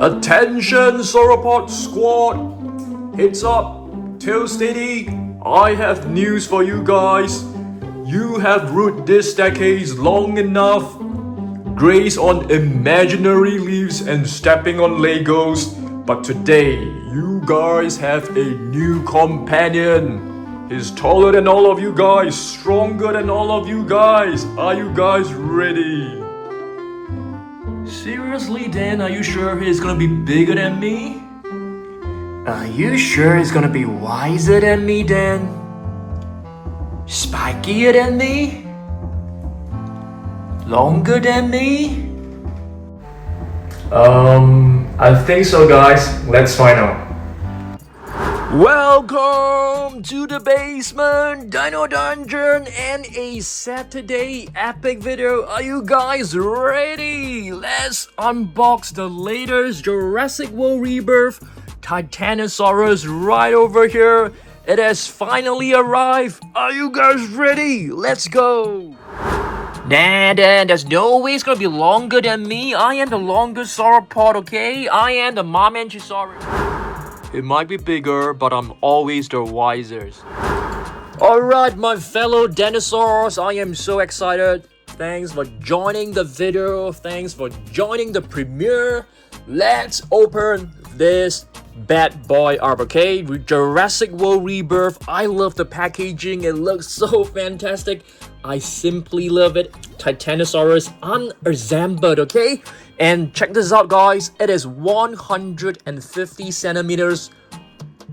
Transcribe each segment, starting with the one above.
Attention Sauropod squad! Heads up, tail steady, I have news for you guys. You have ruled this decade long enough, grazed on imaginary leaves and stepping on Legos, but today you guys have a new companion. He's taller than all of you guys, stronger than all of you guys. Are you guys ready? Seriously, Dan, are you sure he's gonna be bigger than me? Are you sure he's gonna be wiser than me, Dan? Spikier than me? Longer than me? I think so, guys. Let's find out. Welcome to the basement Dino Dungeon and a Saturday epic video. Are you guys ready? Let's unbox the latest Jurassic World Rebirth Titanosaurus right over here. It has finally arrived. Are you guys ready? Let's go. Nah, there's no way it's gonna be longer than me. I am the longest sauropod, okay? I am the Mamenchisaurus. It might be bigger, but I'm always the wisest. Alright, my fellow dinosaurs, I am so excited. Thanks for joining the video. Thanks for joining the premiere. Let's open this bad boy up, okay? With Jurassic World Rebirth. I love the packaging. It looks so fantastic. I simply love it. Titanosaurus unassembled, okay? And check this out, guys. It is 150 centimeters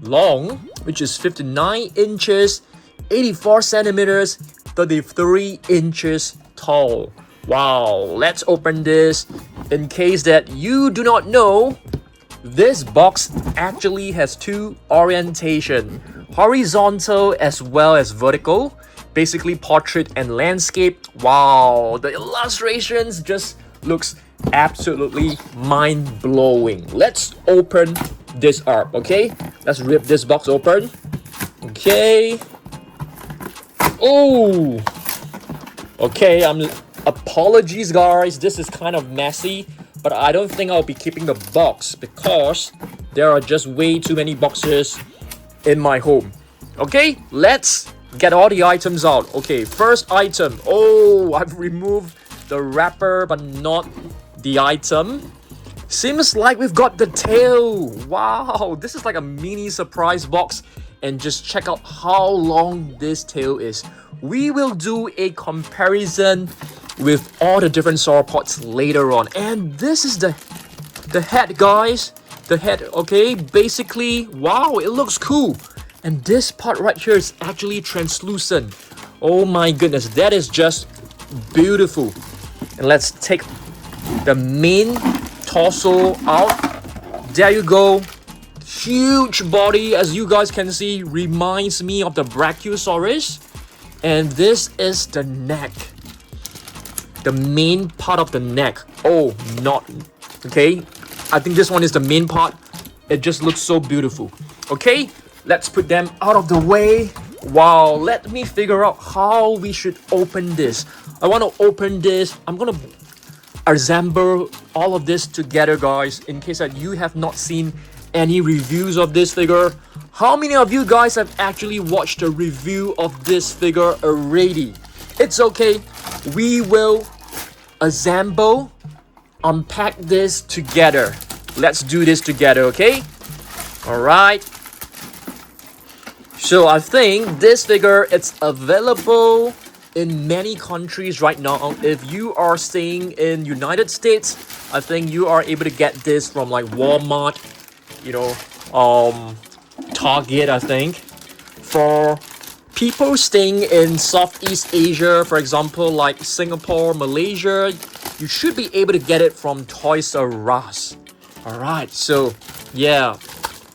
long, which is 59 inches, 84 centimeters, 33 inches tall. Wow, let's open this. In case that you do not know, this box actually has two orientation, horizontal as well as vertical, basically portrait and landscape. Wow, the illustrations just looks absolutely mind-blowing. Let's open this up, okay? Let's rip this box open. Okay. Oh. Okay, apologies guys, this is kind of messy, but I don't think I'll be keeping the box because there are just way too many boxes in my home. Okay, let's get all the items out. Okay, first item. Oh, I've removed the wrapper but not the item. Seems like we've got the tail. Wow, this is like a mini surprise box. And just check out how long this tail is. We will do a comparison with all the different sauropods later on. And this is the head, guys. The head, okay? Basically, wow, it looks cool. And this part right here is actually translucent. Oh my goodness, that is just beautiful. And let's take the main torso out. There you go. Huge body, as you guys can see, reminds me of the Brachiosaurus. And this is the neck. The main part of the neck. Oh, not. Okay. I think this one is the main part. It just looks so beautiful. Okay. Let's put them out of the way. Wow. Let me figure out how we should open this. I want to open this. I'm going to assemble all of this together, guys, in case that you have not seen any reviews of this figure. How many of you guys have actually watched a review of this figure already? It's okay. We will assemble, unpack this together. Let's do this together, okay? Alright. So I think this figure, it's available in many countries right now. If you are staying in United States, I think you are able to get this from like Walmart, you know, Target, I think. For people staying in Southeast Asia, for example, like Singapore, Malaysia, you should be able to get it from Toys R Us. Alright, so yeah,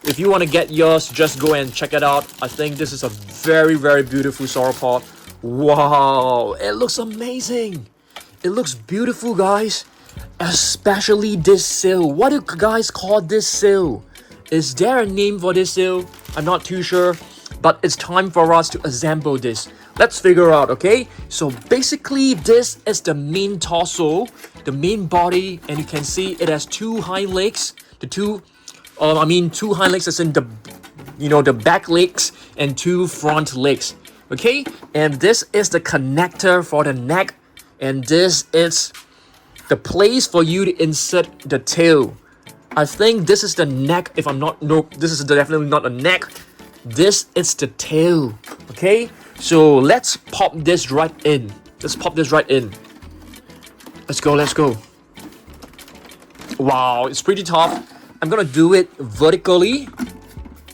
if you want to get yours, just go and check it out. I think this is a very, very beautiful sauropod. Wow, it looks amazing. It looks beautiful, guys. Especially this sail. What do you guys call this sail? Is there a name for this sail? I'm not too sure. But it's time for us to assemble this. Let's figure out, okay? So basically, this is the main torso, the main body, and you can see it has two hind legs. The two, two hind legs as in the, the back legs and two front legs. Okay, and this is the connector for the neck, and this is the place for you to insert the tail. I think this is the neck. If I'm not, no, this is definitely not a neck. This is the tail. Okay, so let's pop this right in. Let's pop this right in. Let's go. Wow, it's pretty tough. I'm gonna do it vertically.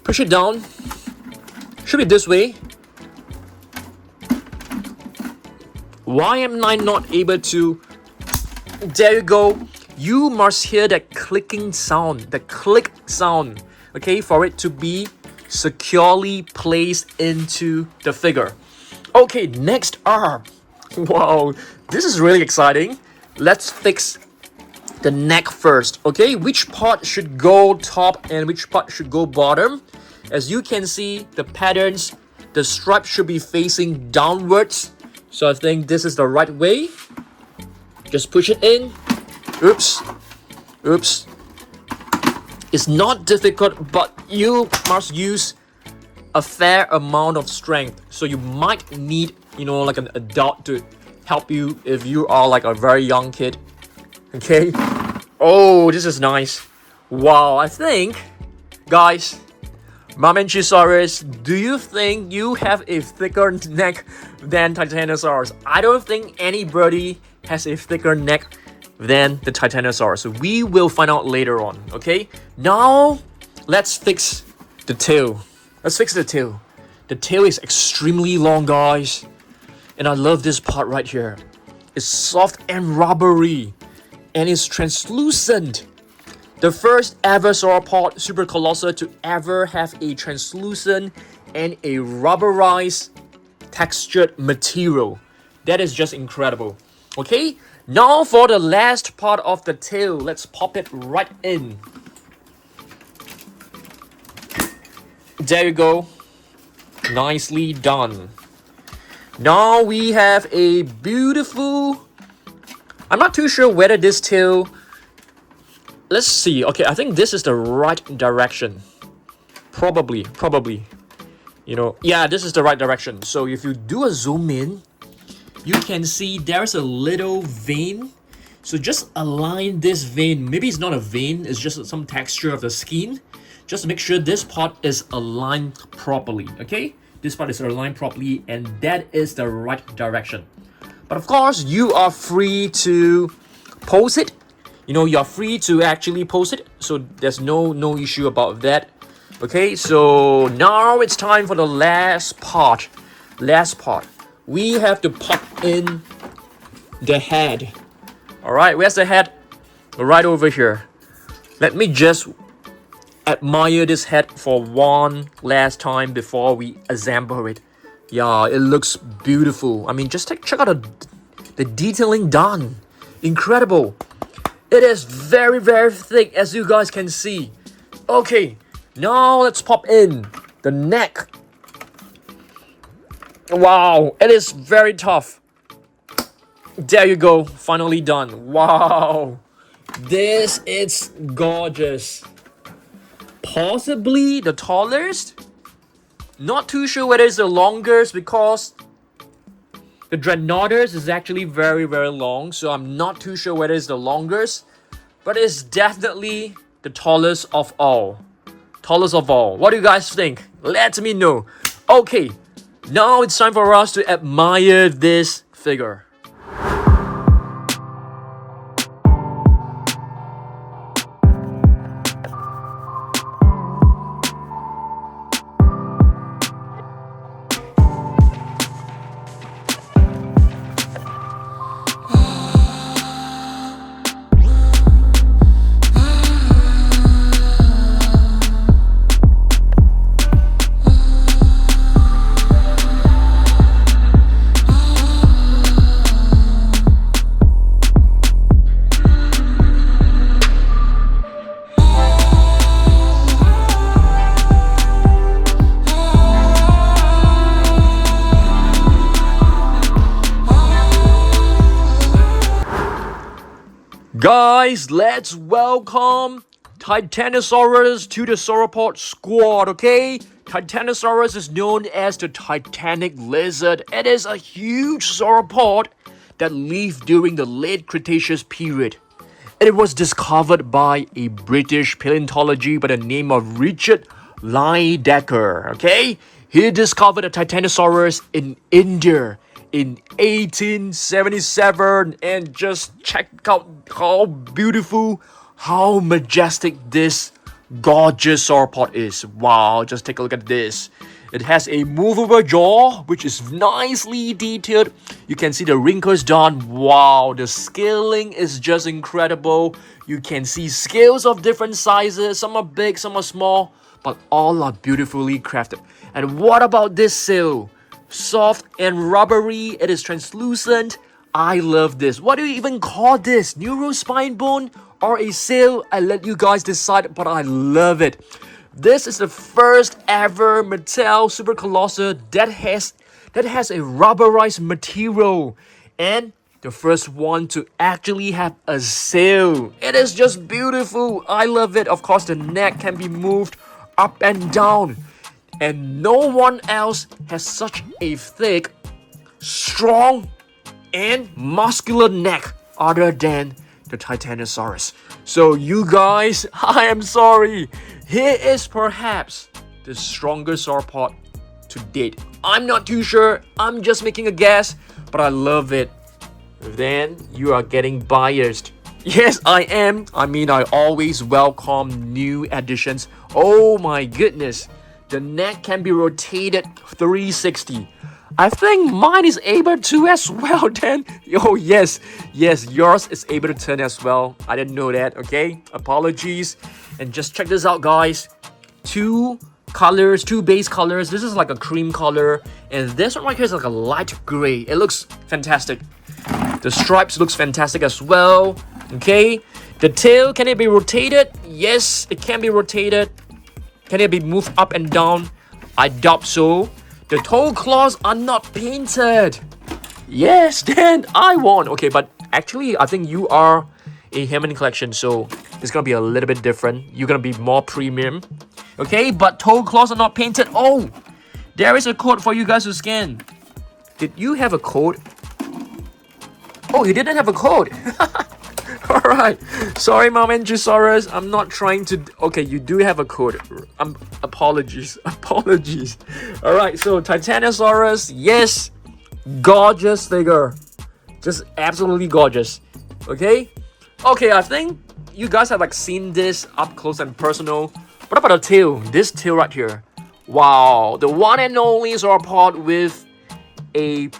Push it down. Should be this way. Why am I not able to? There you go. You must hear that clicking sound, the click sound, okay, for it to be securely placed into the figure. Okay, next up. Wow, this is really exciting. Let's fix the neck first, okay? Which part should go top and which part should go bottom? As you can see, the patterns, the stripe should be facing downwards. So I think this is the right way. Just push it in. Oops. It's not difficult, but you must use a fair amount of strength. So you might need, like an adult to help you if you are like a very young kid. Okay. Oh, this is nice. Wow, I think, guys, Mamenchisaurus, do you think you have a thicker neck than Titanosaurus? I don't think anybody has a thicker neck than the Titanosaurus. We will find out later on, okay? Now, let's fix the tail. Let's fix the tail. The tail is extremely long, guys. And I love this part right here. It's soft and rubbery. And it's translucent. The first ever sauropod super colossal to ever have a translucent and a rubberized textured material. That is just incredible. Okay, now for the last part of the tail, let's pop it right in. There you go. Nicely done. Now we have a beautiful... I'm not too sure whether this tail... Let's see. Okay, I think this is the right direction. Probably. Yeah, this is the right direction. So if you do a zoom in, you can see there's a little vein. So just align this vein. Maybe it's not a vein, it's just some texture of the skin. Just make sure this part is aligned properly, okay? This part is aligned properly, and that is the right direction. But of course, you are free to pose it. You're free to actually pose it. So there's no issue about that. Okay, so now it's time for the last part. We have to pop in the head. Alright, where's the head? Right over here. Let me just admire this head for one last time before we assemble it. Yeah, it looks beautiful. I mean, just check out the detailing done. Incredible. It is very, very thick, as you guys can see. Okay, now let's pop in the neck. Wow, it is very tough. There you go, finally done. Wow, this is gorgeous. Possibly the tallest. Not too sure whether it's the longest because the Dreadnoughtus is actually very, very long. So I'm not too sure whether it's the longest. But it's definitely the tallest of all. What do you guys think? Let me know. Okay, now it's time for us to admire this figure. Guys, let's welcome Titanosaurus to the sauropod squad, okay? Titanosaurus is known as the Titanic lizard. It is a huge sauropod that lived during the late Cretaceous period. It was discovered by a British paleontologist by the name of Richard Lydecker, okay? He discovered a Titanosaurus in India in 1877, and just check out how beautiful, how majestic this gorgeous sauropod is. Wow, just take a look at this. It has a movable jaw, which is nicely detailed. You can see the wrinkles done. Wow, the scaling is just incredible. You can see scales of different sizes. Some are big, some are small, but all are beautifully crafted. And what about this sail? Soft and rubbery. It is translucent. I love this. What do you even call this? Neurospine bone or a sail? I let you guys decide, but I love it. This is the first ever Mattel Super Colossal that has a rubberized material, and the first one to actually have a sail. It is just beautiful. I love it. Of course, the neck can be moved up and down, and no one else has such a thick, strong, and muscular neck other than the Titanosaurus. So you guys, I am sorry. Here is perhaps the strongest sauropod to date. I'm not too sure. I'm just making a guess, but I love it. Then you are getting biased. Yes, I am. I mean, I always welcome new additions. Oh my goodness. The neck can be rotated 360. I think mine is able to as well then. Oh yes, yours is able to turn as well. I didn't know that, okay? Apologies. And just check this out, guys. Two base colors. This is like a cream color, and this one right here is like a light gray. It looks fantastic. The stripes looks fantastic as well. Okay, the tail, can it be rotated? Yes, it can be rotated. Can it be moved up and down? I doubt so. The toe claws are not painted. Yes, then I won. Okay, but actually, I think you are a Hammond collection, so it's gonna be a little bit different. You're gonna be more premium. Okay, but toe claws are not painted. Oh, there is a code for you guys to scan. Did you have a code? Oh, you didn't have a code. Alright, sorry Mamenchisaurus, I'm not trying to... Okay, you do have a code. Apologies. Alright, so Titanosaurus, yes, gorgeous figure. Just absolutely gorgeous. Okay, I think you guys have like seen this up close and personal. What about the tail? This tail right here. Wow, the one and only sauropod with a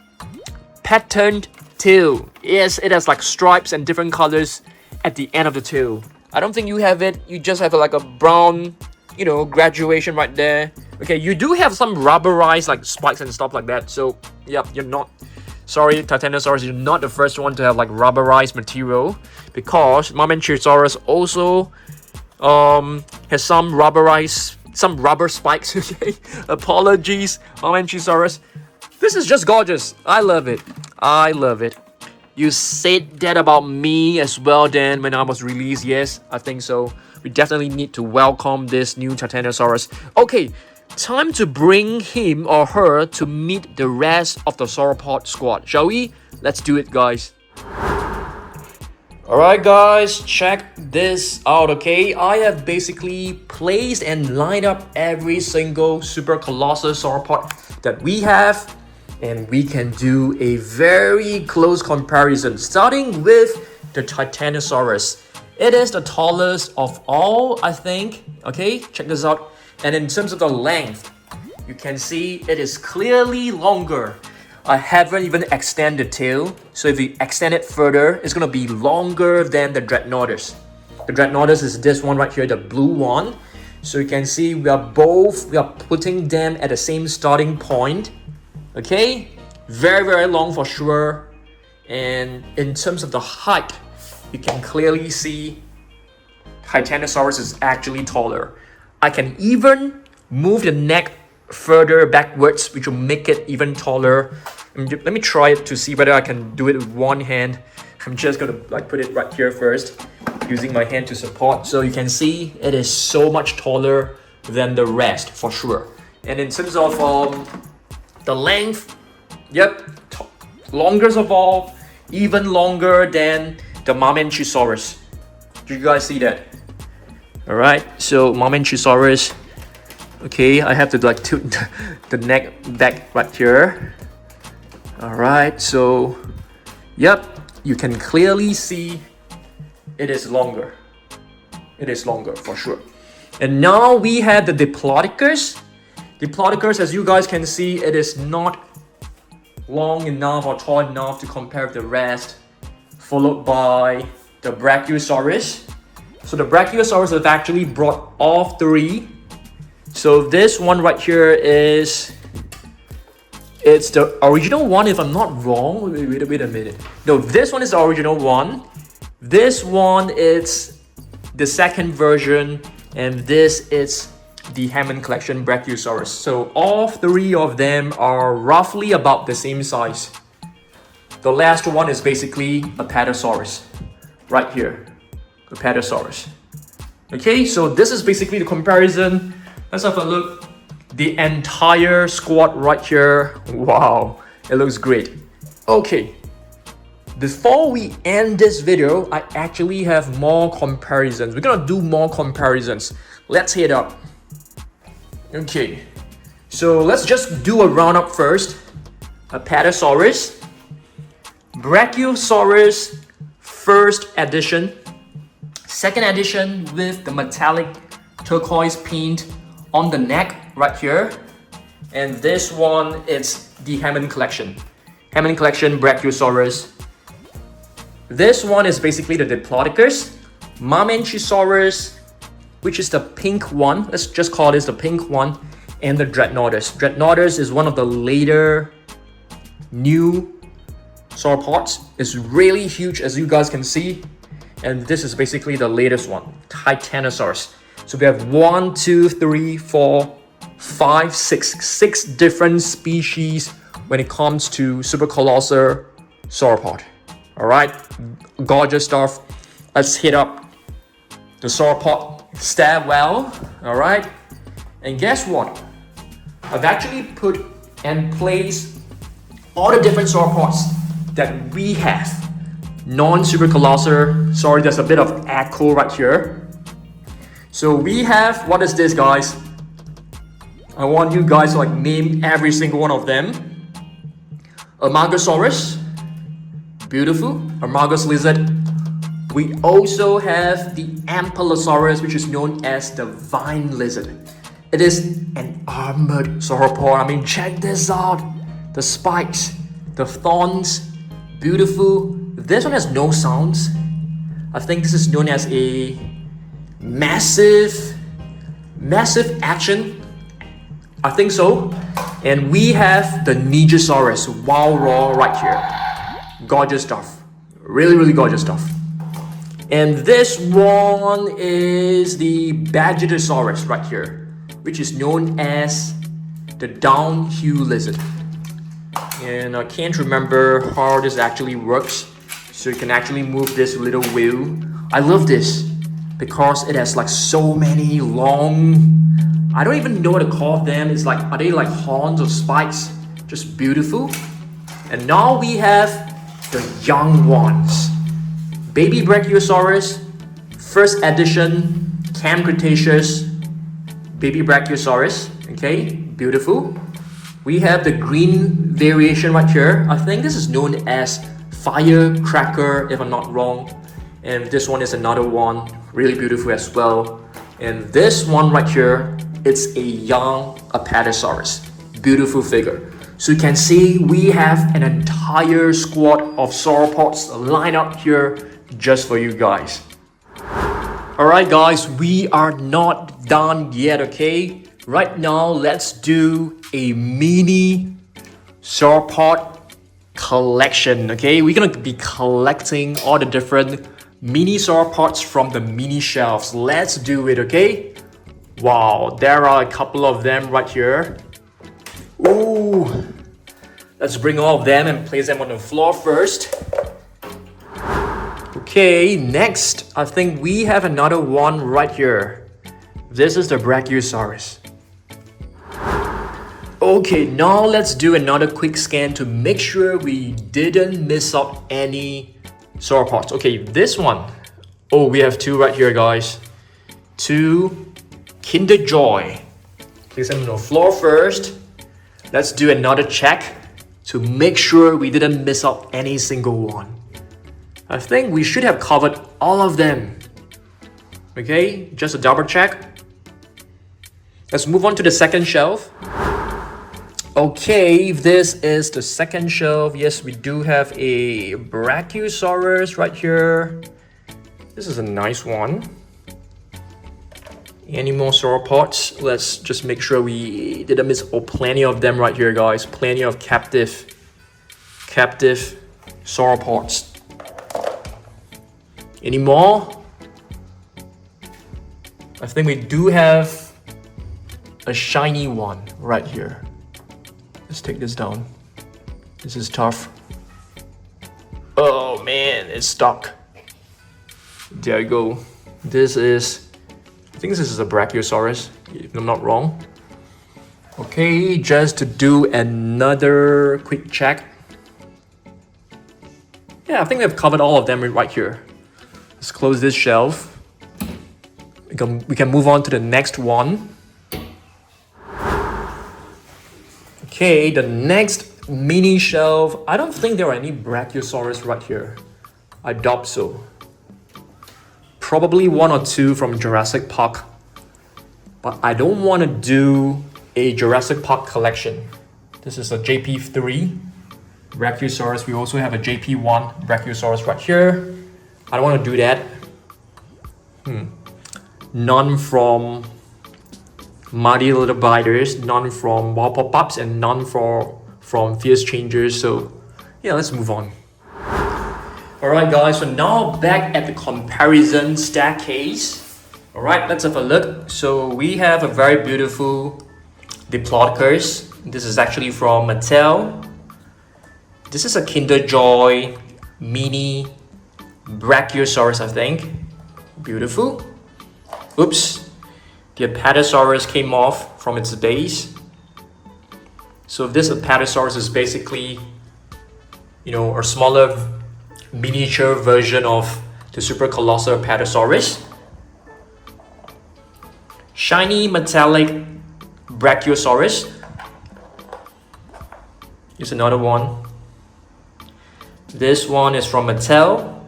patterned tail. Yes, it has like stripes and different colors at the end of the tail. I don't think you have it. You just have like a brown, graduation right there. Okay, you do have some rubberized like spikes and stuff like that. So, yeah, you're not... Sorry, Titanosaurus, you're not the first one to have like rubberized material, because Mamenchisaurus also has some rubber spikes. Okay, apologies, Mamenchisaurus. This is just gorgeous. I love it. You said that about me as well then when I was released. Yes, I think so. We definitely need to welcome this new Titanosaurus. Okay, time to bring him or her to meet the rest of the sauropod squad, shall we? Let's do it, guys. Alright guys, check this out, okay? I have basically placed and lined up every single super colossal sauropod that we have, and we can do a very close comparison, starting with the Titanosaurus. It is the tallest of all, I think. Okay, check this out. And in terms of the length, you can see it is clearly longer. I haven't even extended the tail, so if you extend it further, it's gonna be longer than the Dreadnoughtus. The Dreadnoughtus is this one right here, the blue one. So you can see we are putting them at the same starting point. Okay, very, very long for sure. And in terms of the height, you can clearly see Titanosaurus is actually taller. I can even move the neck further backwards, which will make it even taller. Let me try it to see whether I can do it with one hand. I'm just gonna like put it right here first. using my hand to support. So you can see it is so much taller than the rest for sure. And in terms of the length, yep, longest of all, even longer than the Mamenchisaurus. Do you guys see that? All right, so Mamenchisaurus. Okay, I have to like tilt the neck back right here. All right, so yep, you can clearly see it is longer. It is longer for sure. And now we have the Diplodocus. Diplodocus, as you guys can see, it is not long enough or tall enough to compare with the rest, followed by the Brachiosaurus. So the Brachiosaurus have actually brought all three. So this one right here is, it's the original one if I'm not wrong. Wait a minute. No, this one is the original one. This one is the second version, and this is the Hammond Collection Brachiosaurus. So all three of them are roughly about the same size. The last one is basically Apatosaurus, right here, Apatosaurus. Okay, so this is basically the comparison. Let's have a look. The entire squad right here. Wow, it looks great. Okay, before we end this video, I actually have more comparisons. We're gonna do more comparisons. Let's head up. Okay, so let's just do a roundup first. Apatosaurus, Brachiosaurus, first edition, second edition with the metallic turquoise paint on the neck right here, and this one is the Hammond Collection. Hammond Collection Brachiosaurus. This one is basically the Diplodocus, Mamenchisaurus, which is the pink one. Let's just call this the pink one, and the Dreadnoughtus. Dreadnoughtus is one of the later new sauropods. It's really huge, as you guys can see, and this is basically the latest one, Titanosaurus. So we have 1, 2, 3, 4, 5, 6 different species when it comes to super colossal sauropod. All right, gorgeous stuff. Let's hit up the sauropod stairwell. All right, and guess what? I've actually put and placed all the different sauropods that we have. Non-super colossal. Sorry, there's a bit of echo right here. So we have, what is this, guys? I want you guys to like name every single one of them. Amargasaurus, beautiful, Amargas lizard. We also have the Apatosaurus, which is known as the vine lizard. It is an armored sauropod. I mean, check this out. The spikes, the thorns, beautiful. This one has no sounds. I think this is known as a massive action. I think so. And we have the Nigersaurus, wow raw right here. Gorgeous stuff. Really, really gorgeous stuff. And this one is the Badjadasaurus right here, which is known as the downhill lizard. And I can't remember how this actually works. So you can actually move this little wheel. I love this because it has like so many long, I don't even know what to call them. It's like, are they like horns or spikes? Just beautiful. And now we have the young ones. Baby Brachiosaurus, first edition, Camp Cretaceous, Baby Brachiosaurus. Okay, beautiful. We have the green variation right here. I think this is known as Firecracker, if I'm not wrong. And this one is another one, really beautiful as well. And this one right here, it's a young Apatosaurus. Beautiful figure. So you can see we have an entire squad of sauropods lined up here just for you guys. Alright guys, we are not done yet, okay? Right now, let's do a mini sauropod collection, okay? We're gonna be collecting all the different mini sauropods from the mini shelves. Let's do it, okay? Wow, there are a couple of them right here. Ooh, let's bring all of them and place them on the floor first. Okay, next, I think we have another one right here. This is the Brachiosaurus. Okay, now let's do another quick scan to make sure we didn't miss out any sauropods. Okay, this one. Oh, we have two right here, guys. Two Kinder Joy. Place them on the floor first. Let's do another check to make sure we didn't miss out any single one. I think we should have covered all of them. Okay, just a double check. Let's move on to the second shelf. Okay, this is the second shelf. Yes, we do have a Brachiosaurus right here. This is a nice one. Any more sauropods? Let's just make sure we didn't miss. Oh, plenty of them right here, guys. Plenty of captive sauropods. Any more? I think we do have a shiny one right here. Let's take this down. This is tough. Oh man, it's stuck. There you go. This is, I think this is a Brachiosaurus, if I'm not wrong. Okay, just to do another quick check. Yeah, I think we've covered all of them right here. Let's close this shelf. We can move on to the next one. Okay, the next mini shelf. I don't think there are any Brachiosaurus right here. I doubt so. Probably one or two from Jurassic Park. But I don't want to do a Jurassic Park collection. This is a JP3 Brachiosaurus. We also have a JP1 Brachiosaurus right here. I don't want to do that. None from Muddy Little Biters, none from Wild Pop-Ups, and none from Fierce Changers. So yeah, let's move on. Alright guys, so now back at the comparison staircase. Alright, let's have a look. So we have a very beautiful Diplodocus. This is actually from Mattel. This is a Kinder Joy mini Brachiosaurus, I think. Beautiful. Oops. The Apatosaurus came off from its base. So this Apatosaurus is basically, a smaller miniature version of the super colossal Apatosaurus. Shiny metallic Brachiosaurus. Here's another one. This one is from Mattel.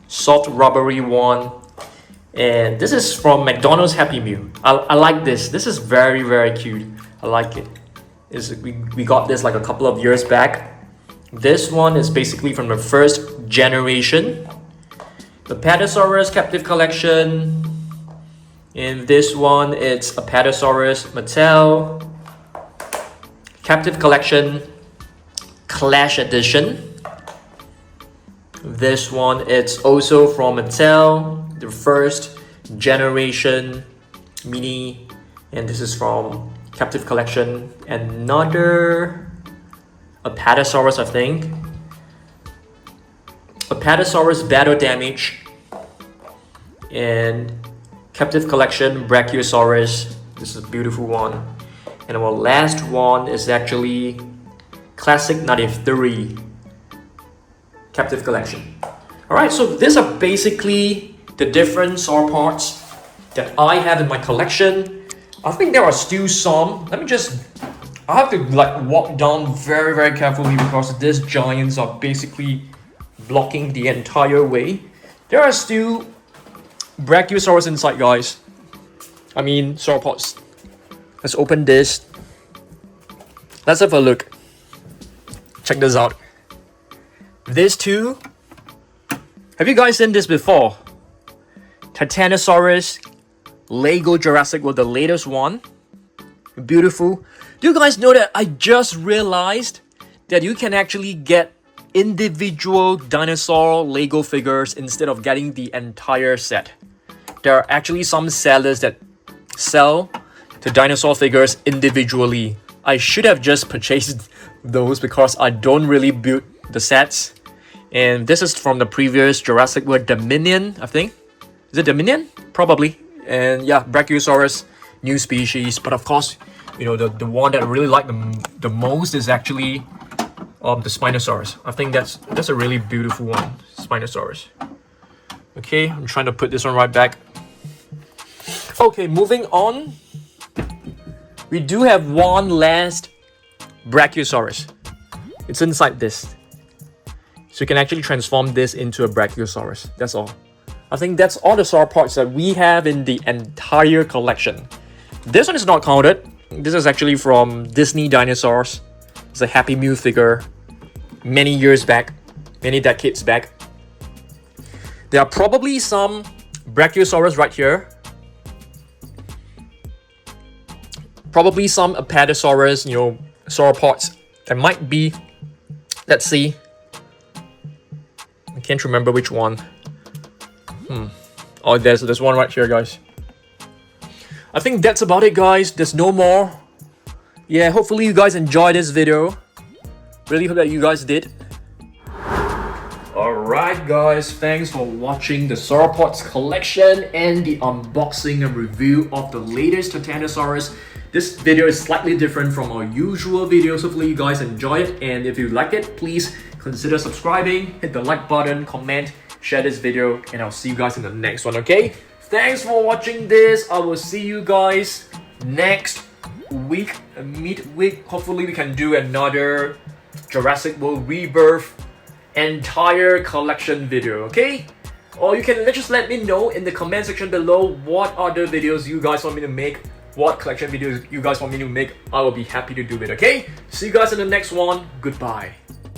Soft rubbery one. And this is from McDonald's Happy Meal. I like this. This is very, very cute. I like it. We got this like a couple of years back. This one is basically from the first generation. The Apatosaurus Captive Collection. And this one, it's Apatosaurus Mattel Captive Collection Clash Edition. This one, it's also from Mattel, the first generation mini, and this is from Captive Collection. Another Apatosaurus, I think. Apatosaurus Battle Damage, and Captive Collection Brachiosaurus. This is a beautiful one. And our last one is actually Classic 93 Captive Collection. Alright, so these are basically the different sauropods that I have in my collection. I think there are still some. I have to walk down very, very carefully because these giants are basically blocking the entire way. There are still Brachiosaurus inside, guys. I mean, sauropods. Let's open this. Let's have a look. Check this out. These two. Have you guys seen this before? Titanosaurus, Lego Jurassic was the latest one. Beautiful. Do you guys know that I just realized that you can actually get individual dinosaur Lego figures instead of getting the entire set? There are actually some sellers that sell the dinosaur figures individually. I should have just purchased those because I don't really build the sets. And this is from the previous Jurassic World Dominion, I think. Is it Dominion? Probably. And yeah, Brachiosaurus, new species. But of course, you know, the one that I really like the most is actually the Spinosaurus. I think that's a really beautiful one, Spinosaurus. Okay, I'm trying to put this one right back. Okay, moving on. We do have one last Brachiosaurus. It's inside this. So you can actually transform this into a Brachiosaurus. That's all. I think that's all the sauropods that we have in the entire collection. This one is not counted. This is actually from Disney Dinosaurs. It's a Happy Meal figure many years back, many decades back. There are probably some Brachiosaurus right here. Probably some Apatosaurus, you know, sauropods. There might be. Let's see. I can't remember which one. Oh, there's one right here, guys. I think that's about it, guys. There's no more. Yeah, hopefully you guys enjoyed this video. Really hope that you guys did. Alright, guys. Thanks for watching the sauropods collection and the unboxing and review of the latest Titanosaurus. This video is slightly different from our usual videos. Hopefully you guys enjoy it, and if you like it, please consider subscribing, hit the like button, comment, share this video, and I'll see you guys in the next one, okay? Thanks for watching this. I will see you guys next week, midweek. Hopefully we can do another Jurassic World Rebirth entire collection video, okay? Or you can just let me know in the comment section below what other videos you guys want me to make, what collection videos you guys want me to make. I will be happy to do it, okay? See you guys in the next one. Goodbye.